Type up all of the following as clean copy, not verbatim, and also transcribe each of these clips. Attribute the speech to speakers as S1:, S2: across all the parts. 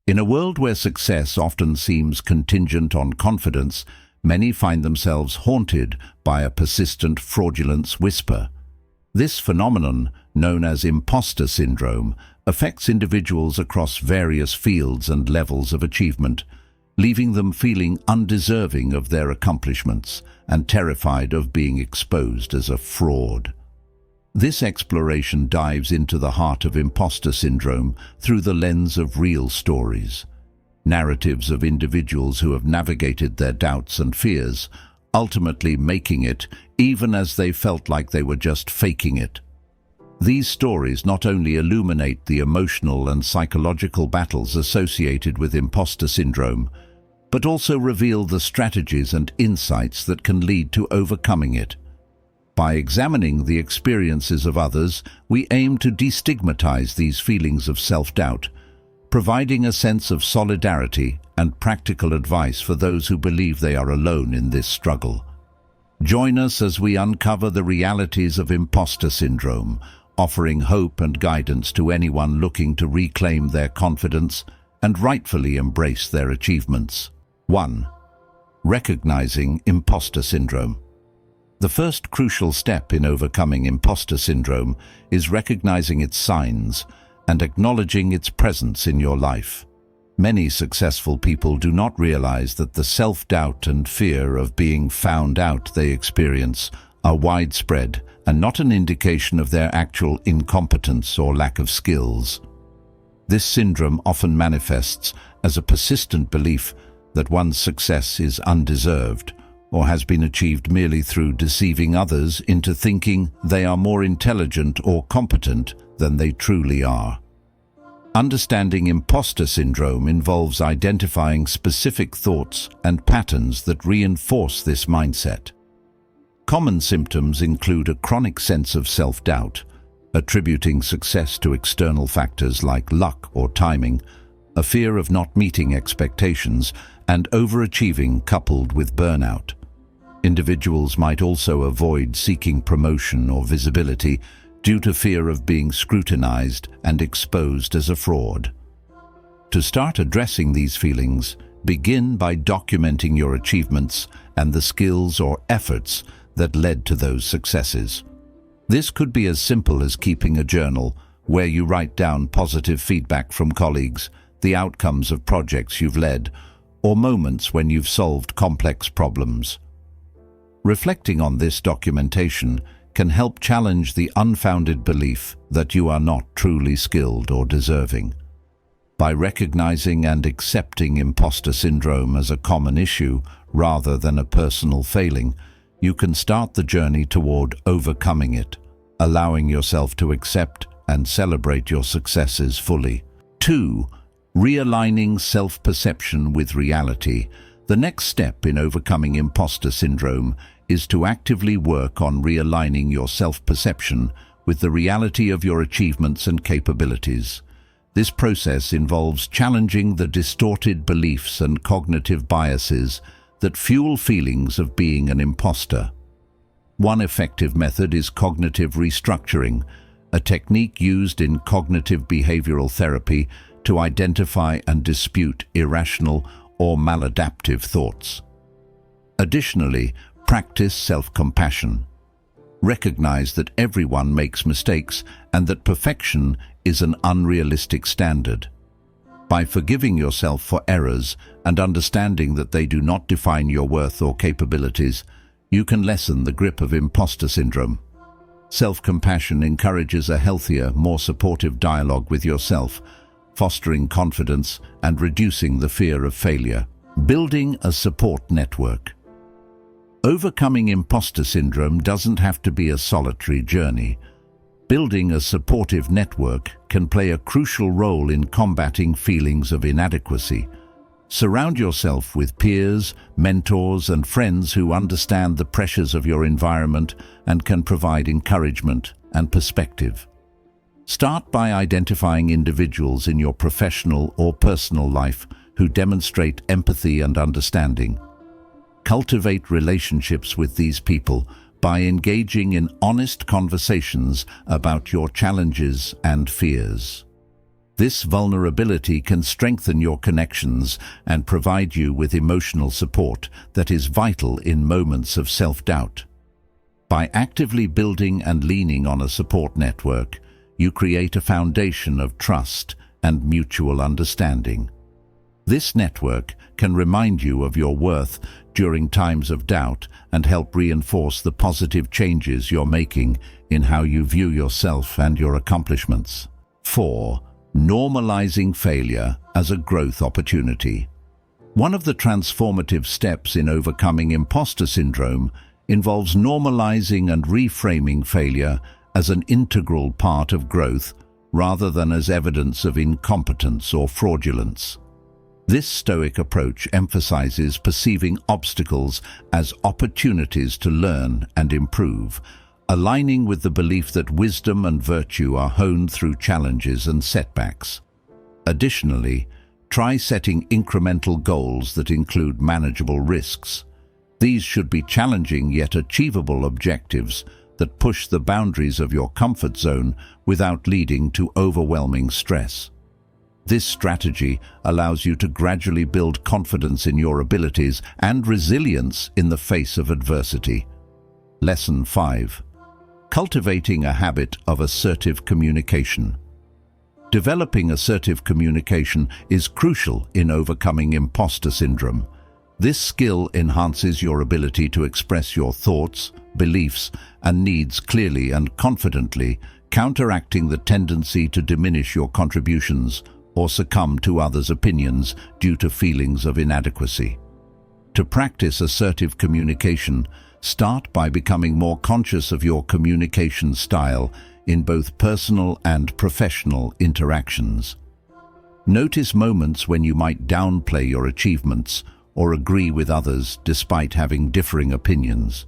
S1: In a world where success often seems contingent on confidence, many find themselves haunted by a persistent fraudulence whisper. This phenomenon, known as imposter syndrome, affects individuals across various fields and levels of achievement, leaving them feeling undeserving of their accomplishments and terrified of being exposed as a fraud. This exploration dives into the heart of imposter syndrome through the lens of real stories, narratives of individuals who have navigated their doubts and fears, ultimately making it even as they felt like they were just faking it. These stories not only illuminate the emotional and psychological battles associated with imposter syndrome, but also reveal the strategies and insights that can lead to overcoming it. By examining the experiences of others, we aim to destigmatize these feelings of self-doubt, providing a sense of solidarity and practical advice for those who believe they are alone in this struggle. Join us as we uncover the realities of imposter syndrome, offering hope and guidance to anyone looking to reclaim their confidence and rightfully embrace their achievements. 1. Recognizing imposter syndrome. The first crucial step in overcoming imposter syndrome is recognizing its signs and acknowledging its presence in your life. Many successful people do not realize that the self-doubt and fear of being found out they experience are widespread and not an indication of their actual incompetence or lack of skills. This syndrome often manifests as a persistent belief that one's success is undeserved or has been achieved merely through deceiving others into thinking they are more intelligent or competent than they truly are. Understanding imposter syndrome involves identifying specific thoughts and patterns that reinforce this mindset. Common symptoms include a chronic sense of self-doubt, attributing success to external factors like luck or timing, a fear of not meeting expectations, and overachieving coupled with burnout. Individuals might also avoid seeking promotion or visibility due to fear of being scrutinized and exposed as a fraud. To start addressing these feelings, begin by documenting your achievements and the skills or efforts that led to those successes. This could be as simple as keeping a journal where you write down positive feedback from colleagues, the outcomes of projects you've led, or moments when you've solved complex problems. Reflecting on this documentation can help challenge the unfounded belief that you are not truly skilled or deserving. By recognizing and accepting imposter syndrome as a common issue rather than a personal failing, you can start the journey toward overcoming it, allowing yourself to accept and celebrate your successes fully. 2. Realigning self-perception with reality. The next step in overcoming imposter syndrome is to actively work on realigning your self-perception with the reality of your achievements and capabilities. This process involves challenging the distorted beliefs and cognitive biases that fuel feelings of being an imposter. One effective method is cognitive restructuring, a technique used in cognitive behavioral therapy to identify and dispute irrational or maladaptive thoughts. Additionally, practice self-compassion. Recognize that everyone makes mistakes and that perfection is an unrealistic standard. By forgiving yourself for errors and understanding that they do not define your worth or capabilities, you can lessen the grip of imposter syndrome. Self-compassion encourages a healthier, more supportive dialogue with yourself, fostering confidence and reducing the fear of failure. Building a support network. Overcoming imposter syndrome doesn't have to be a solitary journey. Building a supportive network can play a crucial role in combating feelings of inadequacy. Surround yourself with peers, mentors, and friends who understand the pressures of your environment and can provide encouragement and perspective. Start by identifying individuals in your professional or personal life who demonstrate empathy and understanding. Cultivate relationships with these people by engaging in honest conversations about your challenges and fears. This vulnerability can strengthen your connections and provide you with emotional support that is vital in moments of self-doubt. By actively building and leaning on a support network, you create a foundation of trust and mutual understanding. This network can remind you of your worth during times of doubt and help reinforce the positive changes you're making in how you view yourself and your accomplishments. 4. Normalizing failure as a growth opportunity. One of the transformative steps in overcoming imposter syndrome involves normalizing and reframing failure as an integral part of growth rather than as evidence of incompetence or fraudulence. This Stoic approach emphasizes perceiving obstacles as opportunities to learn and improve, aligning with the belief that wisdom and virtue are honed through challenges and setbacks. Additionally, try setting incremental goals that include manageable risks. These should be challenging yet achievable objectives that push the boundaries of your comfort zone without leading to overwhelming stress. This strategy allows you to gradually build confidence in your abilities and resilience in the face of adversity. Lesson 5. Cultivating a habit of assertive communication. Developing assertive communication is crucial in overcoming imposter syndrome. This skill enhances your ability to express your thoughts, beliefs, and needs clearly and confidently, counteracting the tendency to diminish your contributions or succumb to others' opinions due to feelings of inadequacy. To practice assertive communication, start by becoming more conscious of your communication style in both personal and professional interactions. Notice moments when you might downplay your achievements or agree with others despite having differing opinions.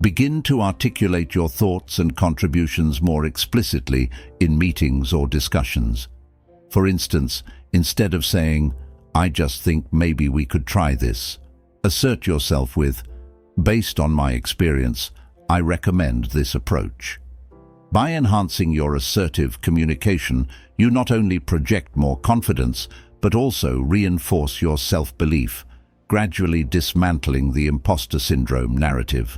S1: Begin to articulate your thoughts and contributions more explicitly in meetings or discussions. For instance, instead of saying, "I just think maybe we could try this," assert yourself with, "Based on my experience, I recommend this approach." By enhancing your assertive communication, you not only project more confidence, but also reinforce your self-belief, gradually dismantling the imposter syndrome narrative.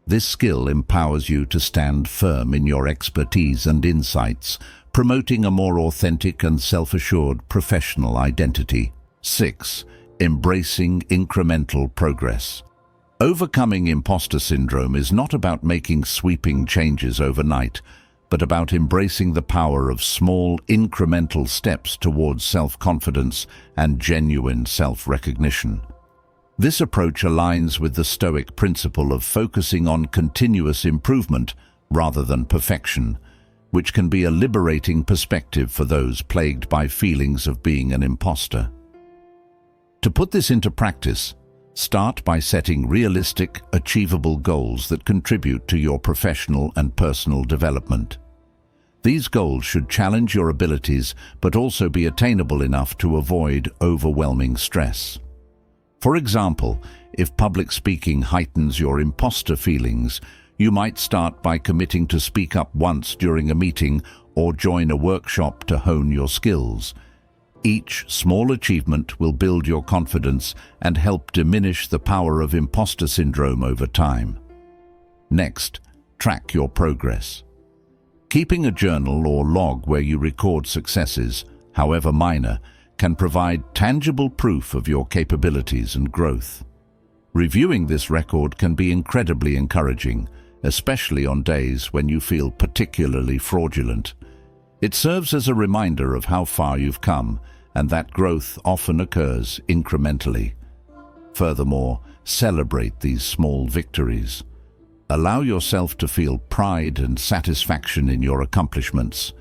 S1: This skill empowers you to stand firm in your expertise and insights, promoting a more authentic and self-assured professional identity. 6. Embracing incremental progress. Overcoming imposter syndrome is not about making sweeping changes overnight, but about embracing the power of small, incremental steps towards self-confidence and genuine self-recognition. This approach aligns with the Stoic principle of focusing on continuous improvement rather than perfection, which can be a liberating perspective for those plagued by feelings of being an imposter. To put this into practice, start by setting realistic, achievable goals that contribute to your professional and personal development. These goals should challenge your abilities but also be attainable enough to avoid overwhelming stress. For example, if public speaking heightens your imposter feelings, you might start by committing to speak up once during a meeting or join a workshop to hone your skills. Each small achievement will build your confidence and help diminish the power of imposter syndrome over time. Next, track your progress. Keeping a journal or log where you record successes, however minor, can provide tangible proof of your capabilities and growth. Reviewing this record can be incredibly encouraging, especially on days when you feel particularly fraudulent. It serves as a reminder of how far you've come, and that growth often occurs incrementally. Furthermore, celebrate these small victories. Allow yourself to feel pride and satisfaction in your accomplishments.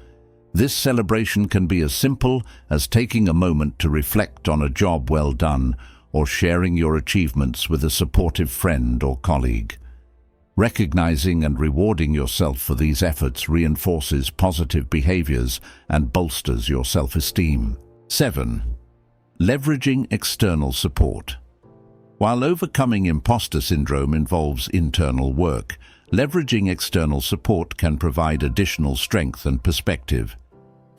S1: This celebration can be as simple as taking a moment to reflect on a job well done or sharing your achievements with a supportive friend or colleague. Recognizing and rewarding yourself for these efforts reinforces positive behaviors and bolsters your self-esteem. 7. Leveraging external support. While overcoming imposter syndrome involves internal work, leveraging external support can provide additional strength and perspective.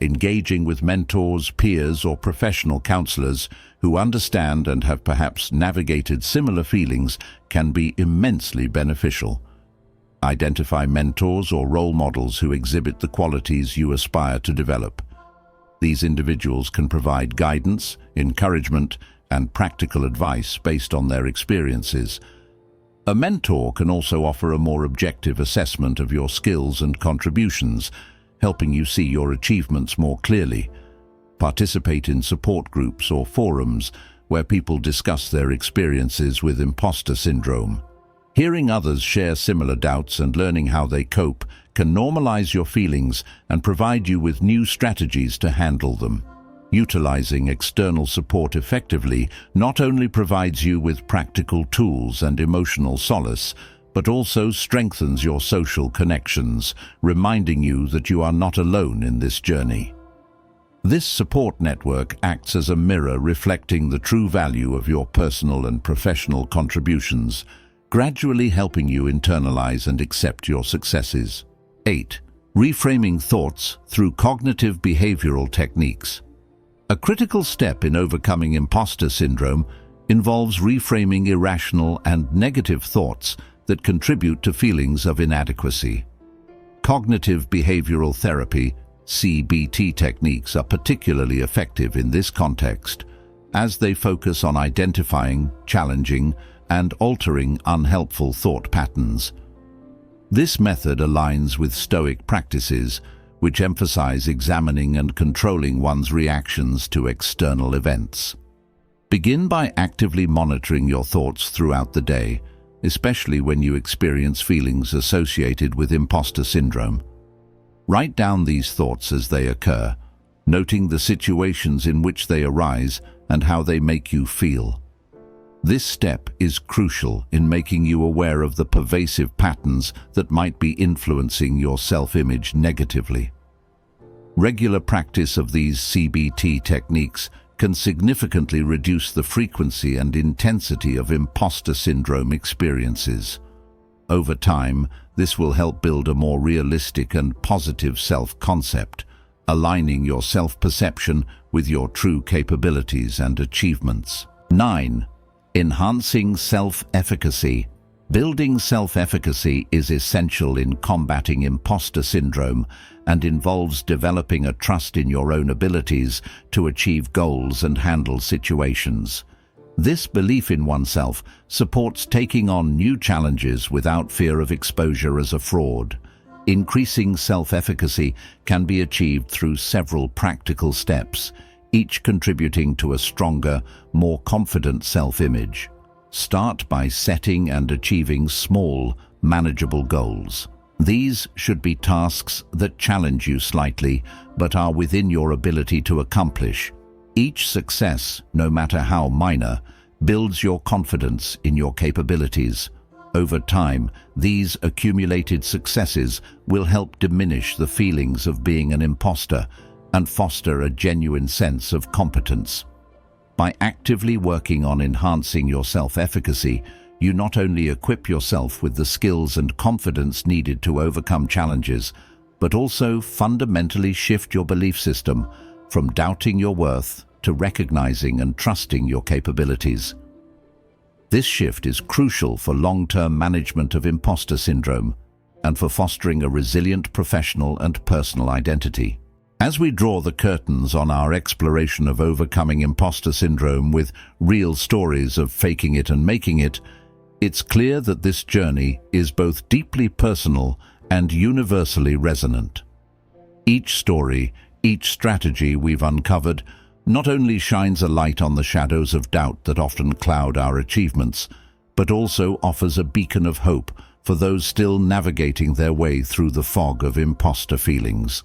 S1: Engaging with mentors, peers, or professional counselors who understand and have perhaps navigated similar feelings can be immensely beneficial. Identify mentors or role models who exhibit the qualities you aspire to develop. These individuals can provide guidance, encouragement, and practical advice based on their experiences. A mentor can also offer a more objective assessment of your skills and contributions, helping you see your achievements more clearly. Participate in support groups or forums where people discuss their experiences with imposter syndrome. Hearing others share similar doubts and learning how they cope can normalize your feelings and provide you with new strategies to handle them. Utilizing external support effectively not only provides you with practical tools and emotional solace, but also strengthens your social connections, reminding you that you are not alone in this journey. This support network acts as a mirror reflecting the true value of your personal and professional contributions, gradually helping you internalize and accept your successes. 8. Reframing thoughts through cognitive behavioral techniques. A critical step in overcoming imposter syndrome involves reframing irrational and negative thoughts that contribute to feelings of inadequacy. Cognitive behavioral therapy, CBT techniques are particularly effective in this context, as they focus on identifying, challenging, and altering unhelpful thought patterns. This method aligns with Stoic practices, which emphasize examining and controlling one's reactions to external events. Begin by actively monitoring your thoughts throughout the day, especially when you experience feelings associated with imposter syndrome. Write down these thoughts as they occur, noting the situations in which they arise and how they make you feel. This step is crucial in making you aware of the pervasive patterns that might be influencing your self-image negatively. Regular practice of these CBT techniques can significantly reduce the frequency and intensity of imposter syndrome experiences. Over time, this will help build a more realistic and positive self-concept, aligning your self-perception with your true capabilities and achievements. 9. Enhancing self-efficacy. Building self-efficacy is essential in combating imposter syndrome and involves developing a trust in your own abilities to achieve goals and handle situations. This belief in oneself supports taking on new challenges without fear of exposure as a fraud. Increasing self-efficacy can be achieved through several practical steps, each contributing to a stronger, more confident self-image. Start by setting and achieving small, manageable goals. These should be tasks that challenge you slightly, but are within your ability to accomplish. Each success, no matter how minor, builds your confidence in your capabilities. Over time, these accumulated successes will help diminish the feelings of being an imposter and foster a genuine sense of competence. By actively working on enhancing your self-efficacy, you not only equip yourself with the skills and confidence needed to overcome challenges, but also fundamentally shift your belief system from doubting your worth to recognizing and trusting your capabilities. This shift is crucial for long-term management of imposter syndrome and for fostering a resilient professional and personal identity. As we draw the curtains on our exploration of overcoming imposter syndrome with real stories of faking it and making it, it's clear that this journey is both deeply personal and universally resonant. Each story, each strategy we've uncovered not only shines a light on the shadows of doubt that often cloud our achievements, but also offers a beacon of hope for those still navigating their way through the fog of imposter feelings.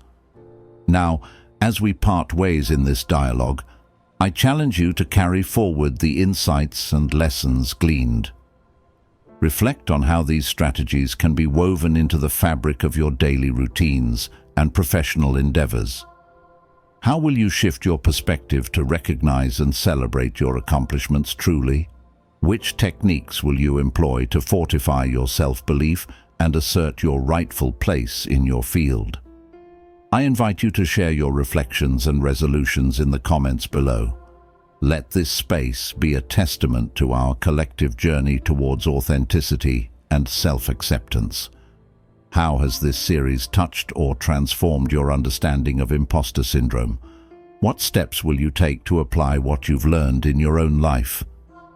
S1: Now, as we part ways in this dialogue, I challenge you to carry forward the insights and lessons gleaned. Reflect on how these strategies can be woven into the fabric of your daily routines and professional endeavors. How will you shift your perspective to recognize and celebrate your accomplishments truly? Which techniques will you employ to fortify your self-belief and assert your rightful place in your field? I invite you to share your reflections and resolutions in the comments below. Let this space be a testament to our collective journey towards authenticity and self-acceptance. How has this series touched or transformed your understanding of imposter syndrome? What steps will you take to apply what you've learned in your own life?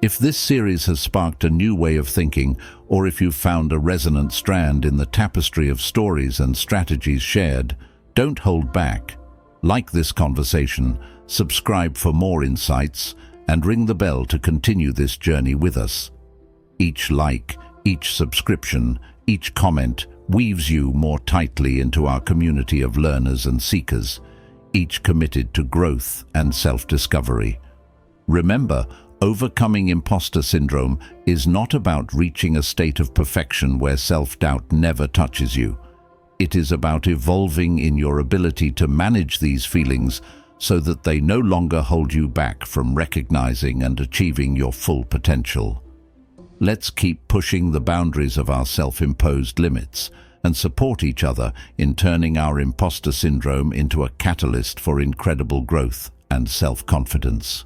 S1: If this series has sparked a new way of thinking, or if you've found a resonant strand in the tapestry of stories and strategies shared, don't hold back. Like this conversation, subscribe for more insights, and ring the bell to continue this journey with us. Each like, each subscription, each comment weaves you more tightly into our community of learners and seekers, each committed to growth and self-discovery. Remember, overcoming imposter syndrome is not about reaching a state of perfection where self-doubt never touches you. It is about evolving in your ability to manage these feelings so that they no longer hold you back from recognizing and achieving your full potential. Let's keep pushing the boundaries of our self-imposed limits and support each other in turning our imposter syndrome into a catalyst for incredible growth and self-confidence.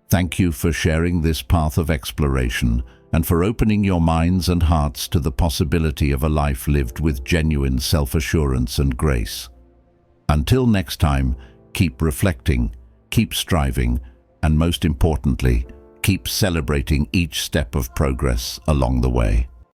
S1: Thank you for sharing this path of exploration and for opening your minds and hearts to the possibility of a life lived with genuine self-assurance and grace. Until next time, keep reflecting, keep striving, and most importantly, keep celebrating each step of progress along the way.